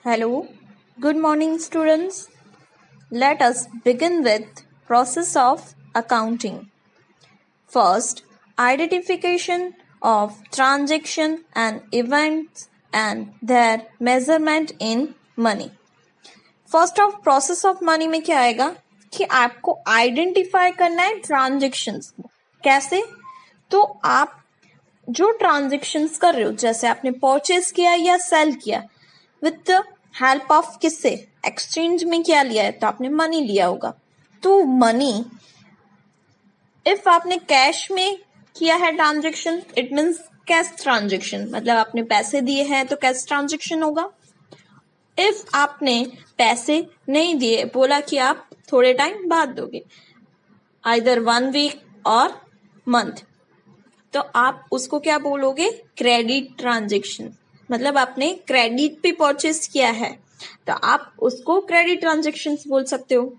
Hello, good morning students. Let us begin with process of accounting. First, identification of transaction and events and their measurement in money. First of process of money में क्या आएगा कि आपको identify करना है transactions को. कैसे? तो आप जो ट्रांजेक्शन्स कर रहे हो, जैसे आपने परचेज किया या सेल किया, विथ द हेल्प ऑफ किससे? एक्सचेंज में क्या लिया है? तो आपने मनी लिया होगा. तो मनी, इफ आपने कैश में किया है transaction, it means cash transaction, मतलब आपने पैसे दिए हैं तो कैश ट्रांजेक्शन होगा. इफ आपने पैसे नहीं दिए, बोला कि आप थोड़े टाइम बाद दोगे, आइदर 1 वीक और मंथ, तो आप उसको क्या बोलोगे? Credit transaction. मतलब आपने क्रेडिट पे परचेस किया है तो आप उसको क्रेडिट ट्रांजेक्शन बोल सकते हो.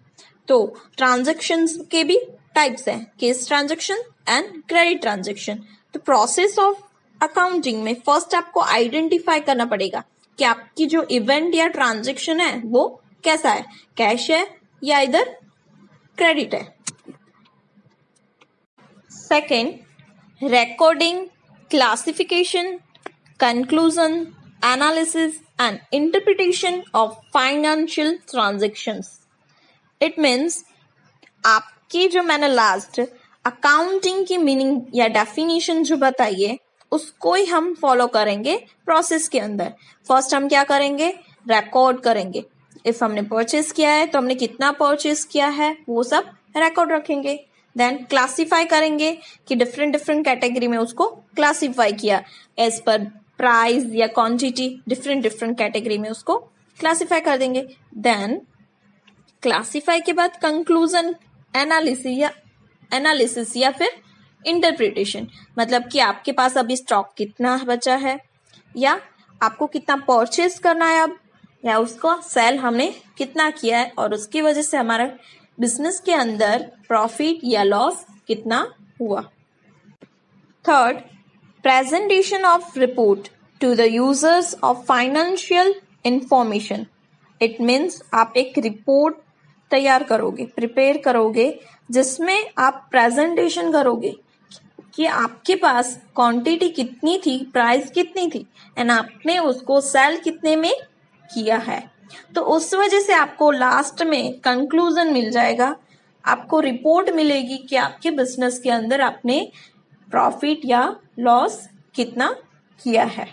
तो ट्रांजेक्शन के भी टाइप्स हैं, cash transaction and credit transaction. तो प्रोसेस ऑफ अकाउंटिंग में फर्स्ट आपको आइडेंटिफाई करना पड़ेगा कि आपकी जो इवेंट या ट्रांजेक्शन है वो कैसा है, कैश है या इधर क्रेडिट है. Second, recording, classification, conclusion, analysis and interpretation of financial transactions. It means आपकी जो मैंने लास्ट अकाउंटिंग की मीनिंग या डेफिनेशन जो बताई है उसको ही हम फॉलो करेंगे प्रोसेस के अंदर. फर्स्ट हम क्या करेंगे? रिकॉर्ड करेंगे. इफ हमने परचेस किया है तो हमने कितना परचेस किया है वो सब रिकॉर्ड रखेंगे. देन क्लासिफाई करेंगे कि डिफरेंट डिफरेंट कैटेगरी में उसको क्लासिफाई किया एज पर प्राइस या क्वांटिटी, डिफरेंट डिफरेंट कैटेगरी में उसको क्लासिफाई कर देंगे. देन क्लासिफाई के बाद कंक्लूजन, एनालिसिस या फिर इंटरप्रिटेशन, मतलब कि आपके पास अभी स्टॉक कितना बचा है या आपको कितना परचेस करना है अब, या उसको सेल हमने कितना किया है और उसकी वजह से हमारा बिजनेस के अंदर प्रॉफिट या लॉस कितना हुआ. Third, presentation of report to the users of financial information. It means आप एक रिपोर्ट तैयार करोगे, प्रिपेयर करोगे, जिसमें आप प्रेजेंटेशन करोगे कि आपके पास क्वांटिटी कितनी थी, प्राइस कितनी थी एंड आपने उसको सेल कितने में किया है. तो उस वजह से आपको लास्ट में कंक्लूजन मिल जाएगा, आपको रिपोर्ट मिलेगी कि आपके बिजनेस के अंदर आपने प्रॉफिट या लॉस कितना किया है.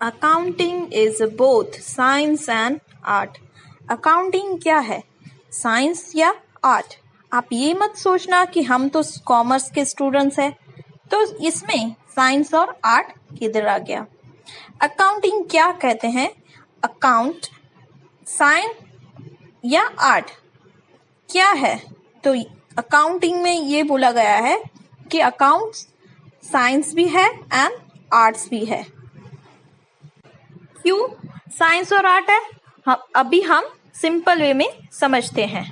Accounting is both science and art. Accounting क्या है, साइंस या आर्ट? आप ये मत सोचना कि हम तो कॉमर्स के स्टूडेंट्स हैं तो इसमें साइंस और आर्ट किधर आ गया. अकाउंटिंग क्या कहते हैं? अकाउंट, साइंस या आर्ट क्या है? तो अकाउंटिंग में ये बोला गया है कि अकाउंट्स साइंस भी है एंड आर्ट्स भी है. क्यों साइंस और आर्ट है? अभी हम सिंपल वे में समझते हैं.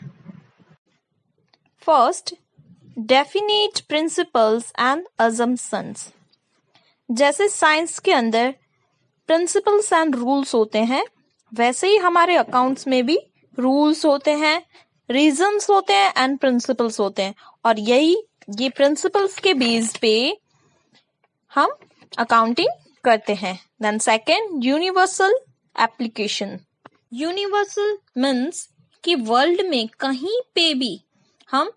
First, definite principles and assumptions. जैसे साइंस के अंदर प्रिंसिपल्स एंड रूल्स होते हैं, वैसे ही हमारे अकाउंट्स में भी रूल्स होते हैं, रीजंस होते हैं एंड प्रिंसिपल्स होते हैं. और ये प्रिंसिपल्स के बेस पे हम अकाउंटिंग करते हैं. Then second, universal application. Universal means कि वर्ल्ड में कहीं पे भी हम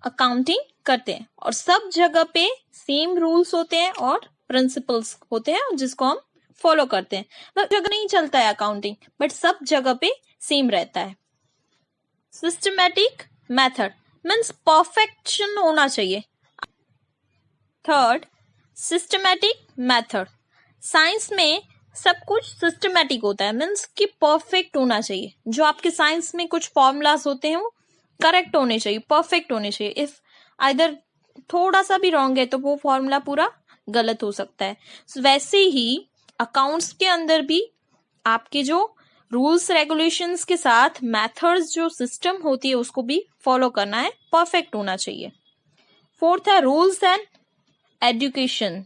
अकाउंटिंग करते हैं और सब जगह पे सेम रूल्स होते हैं और प्रिंसिपल्स होते हैं जिसको हम फॉलो करते हैं. मतलब जगह नहीं चलता है अकाउंटिंग, बट सब जगह पे सेम रहता है. सिस्टमैटिक मेथड मीन्स परफेक्शन होना चाहिए. Third, systematic method. साइंस में सब कुछ सिस्टमैटिक होता है, मीन्स कि परफेक्ट होना चाहिए. जो आपके साइंस में कुछ फॉर्मूलाज होते हैं वो करेक्ट होने चाहिए, परफेक्ट होने चाहिए. इफ आइदर थोड़ा सा भी रॉन्ग है तो वो फॉर्मूला पूरा गलत हो सकता है. वैसे ही अकाउंट्स के अंदर भी आपके जो रूल्स रेगुलेशंस के साथ मेथड्स, जो सिस्टम होती है उसको भी फॉलो करना है, परफेक्ट होना चाहिए. फोर्थ है रूल्स एंड एजुकेशन.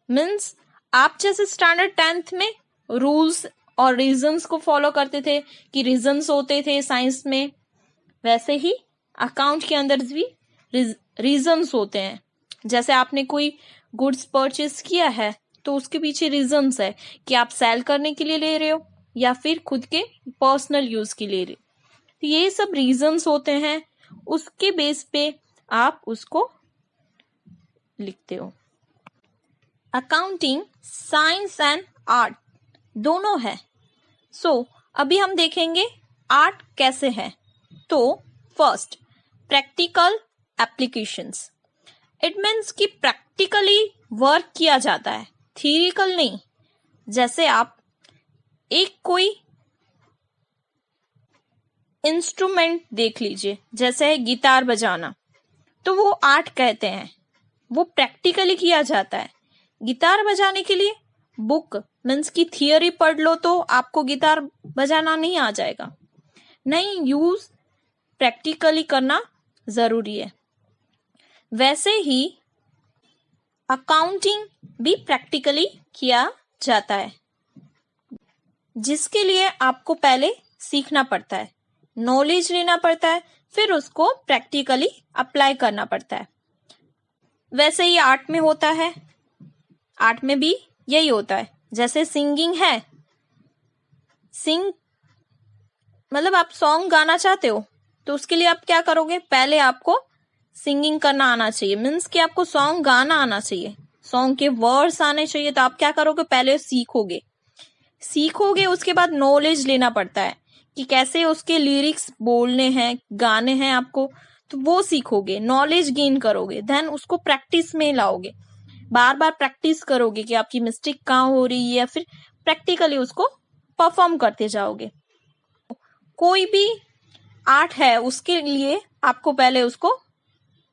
मीन्स आप जैसे स्टैंडर्ड 10th में रूल्स और रीजंस को फॉलो करते थे कि रीजंस होते थे साइंस में, वैसे ही अकाउंट के अंदर भी रीजंस होते हैं। जैसे आपने कोई गुड्स परचेस किया है तो उसके पीछे रीजंस है कि आप सेल करने के लिए ले रहे हो या फिर खुद के पर्सनल यूज के लिए तो ये सब रीजंस होते हैं, उसके बेस पे आप उसको लिखते हो। अकाउंटिंग साइंस एंड आर्ट दोनों है। अभी हम देखेंगे आर्ट कैसे है। तो first, practical applications. It means कि प्रैक्टिकली वर्क किया जाता है, थियरिकल नहीं। जैसे आप एक कोई इंस्ट्रूमेंट देख लीजिए, जैसे है गिटार बजाना, तो वो आर्ट कहते हैं, वो प्रैक्टिकली किया जाता है। गिटार बजाने के लिए बुक मीन्स की थियरी पढ़ लो तो आपको गिटार बजाना नहीं आ जाएगा, नहीं, यूज प्रैक्टिकली करना जरूरी है। वैसे ही अकाउंटिंग भी प्रैक्टिकली किया जाता है, जिसके लिए आपको पहले सीखना पड़ता है, नॉलेज लेना पड़ता है, फिर उसको प्रैक्टिकली अप्लाई करना पड़ता है। वैसे ही आर्ट में होता है, आर्ट में भी यही होता है। जैसे सिंगिंग है, मतलब आप सॉन्ग गाना चाहते हो तो उसके लिए आप क्या करोगे, पहले आपको सिंगिंग करना आना चाहिए, मीन्स कि आपको सॉन्ग गाना आना चाहिए, सॉन्ग के वर्ड्स आने चाहिए। तो आप क्या करोगे, पहले सीखोगे, उसके बाद नॉलेज लेना पड़ता है कि कैसे उसके लिरिक्स बोलने हैं, गाने हैं आपको, तो वो सीखोगे, नॉलेज गेन करोगे, देन उसको प्रैक्टिस में लाओगे, बार बार प्रैक्टिस करोगे कि आपकी मिस्टेक कहाँ हो रही है, या फिर प्रैक्टिकली उसको परफॉर्म करते जाओगे। कोई भी आर्ट है उसके लिए आपको पहले उसको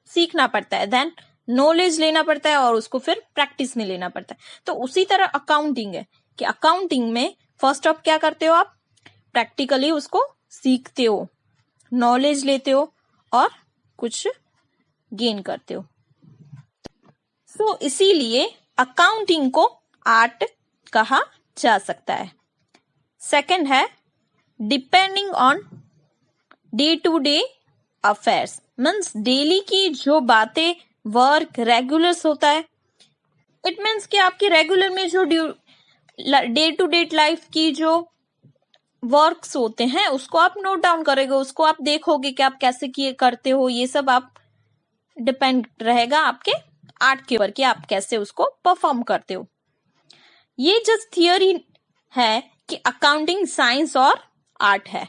सीखना पड़ता है, देन नॉलेज लेना पड़ता है और उसको फिर प्रैक्टिस में लेना पड़ता है। तो उसी तरह अकाउंटिंग है कि अकाउंटिंग में फर्स्ट ऑफ क्या करते हो, आप प्रैक्टिकली उसको सीखते हो, नॉलेज लेते हो और कुछ गेन करते हो। इसीलिए अकाउंटिंग को आर्ट कहा जा सकता है। सेकंड है depending on day to day affairs, means daily की जो बातें, वर्क रेगुलर्स होता है। इट मीन्स कि आपके रेगुलर में जो डे टू डे लाइफ की जो वर्क्स होते हैं उसको आप नोट डाउन करोगे, उसको आप देखोगे कि आप कैसे किए करते हो, ये सब आप डिपेंड रहेगा आपके आर्ट के ऊपर कि आप कैसे उसको परफॉर्म करते हो। ये जस्ट थियरी है कि अकाउंटिंग साइंस और आर्ट है।